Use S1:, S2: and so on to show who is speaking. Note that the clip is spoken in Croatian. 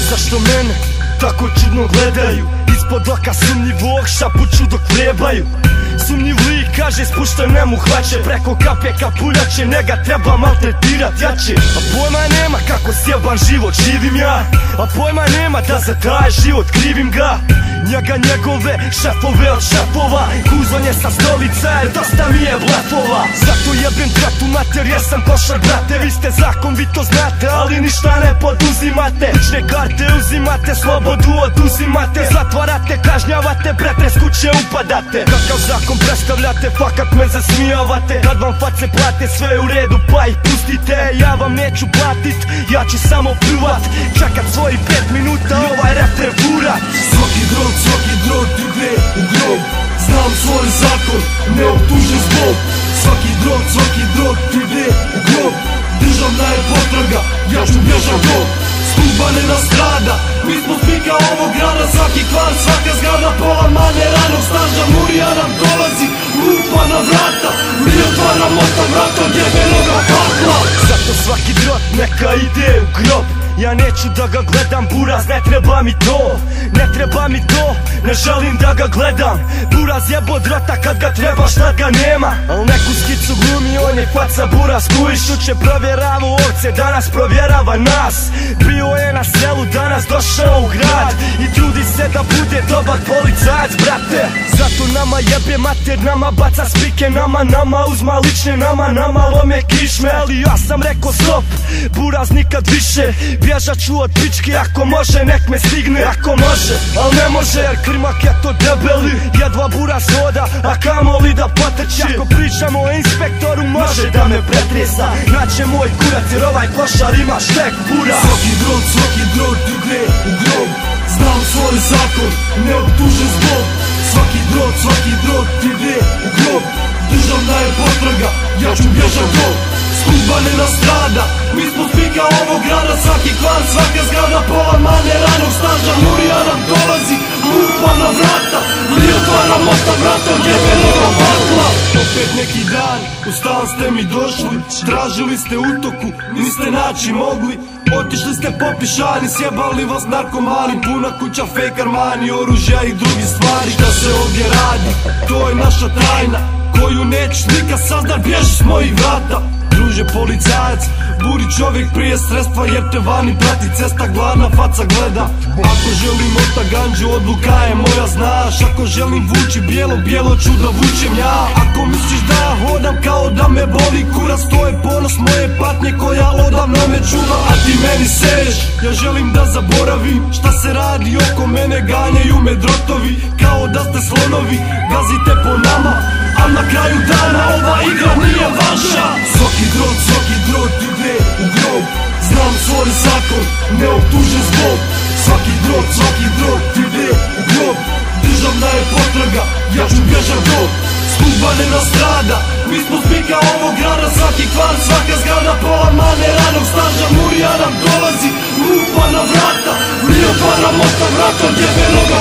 S1: Zašto mene tako čudno gledaju? Ispod oka sumnjivog šapuću dok vrebaju. Sumnjiv lik kaže spuštaj nemu hlače, preko kape kapuljače, njega treba maltretirat jače. A pojma nema kako sjeban život živim ja, a pojma nema da za taj život krivim ga. Njega njegove šefove od šefova, kuzon je sa stolica jer dosta mi je blefova. Zato jebim tratu mater jer sam košar brate, vi ste zakon vi to znate ali ništa ne poduzimate. Lične karte uzimate, slobodu oduzimate, zatvarate, kažnjavate, pretre s kuće upadate. Kakav zakon predstavljate, fakat me zasmijavate. Kad vam face plate sve u redu pa ih pustite, ja vam neću platit, ja ću samo pljuvat, čekat svoji 5 minuta ovaj refren furat.
S2: Svaki drog ide u grob, znam svoj zakon, ne optužen zbog. Svaki drog ide u grob, državna je potraga, ja ću bježat dok. Služba ne nastrada, mi smo spika ovog grada, svaki kvar, svaka zgrada, pola manje ranog staža, murija nam dolazi, lupa na vrata, mi otvaramo ta vrata, djebenoga pakla.
S1: Zato svaki drot neka ide u grob, ja neću da ga gledam, buraz, ne treba mi to, ne treba mi to, ne želim da ga gledam. Buraz jebo drota kad ga treba, šta ga nema, al neku skicu glumi, on je faca buraz. Kujiš uče provjerava ovce, danas provjerava nas. Bio je na selu, danas došao u grad i trudi se da bude dobar policajac, brate. Zato nama jebe mater, nama baca spike, nama uzma lične, nama lome kišme. Ali ja sam rekao stop, buraz nikad više, bježat ću od pičke, ako može nek me stigne, ako može, al ne može jer krimak je to debeli, jedva buraz hoda, a kamoli da potrči. Ako pričamo o inspektoru može da me pretresa, naće moj kurac jer ovaj košar ima štek bura.
S2: Svaki drog ide u grob, znam svoj zakon, ne optužen zbog. Svaki drog ide u grob, državna je potraga, ja ću bježat dok. Služba ne nastrada, mi smo spika ovog grada, svaki kvar, svaka zgrada, pola manje ranog staža, murija nam dolazi, lupa na vrata, mi otvaramo ta vrata, djebenoga pakla. Opet neki dan, u stan ste mi došli, tražili ste utoku, niste naći mogli. Otišli ste popišani, sjebali vas narkomani, puna kuća fake armani, oružja i drugi stvari. Šta se ovdje radi, to je naša tajna, koju nećeš nikad saznat, bježi s mojih vrata. Druže policajac, buri čovjek prije sredstva jer te vani prati cesta, glavna faca gleda. Ako želim ota ganđu, odluka je moja, znaš. Ako želim vući bijelo ću da vučem ja. Ako misliš da ja hodam kao da me boli kurac, to je ponos moje patnje koja odavno me čuva, a ti meni seješ. Ja želim da zaboravim šta se radi oko mene, ganjaju me drotovi kao da ste slonovi, gazite po nama, a na kraju dana ova igra nije vaša. Svaki drog ide u grob, znam svoj zakon, ne optužen zbog. Svaki drog ide u grob, državna je potraga, ja ću bježat dok. Služba ne nastrada, mi smo spika ovog grada, svaki kvar, svaka zgrada, pola manje ranog staža, murija nam dolazi, lupa na vrata, mi otvaramo ta vrata, djebenoga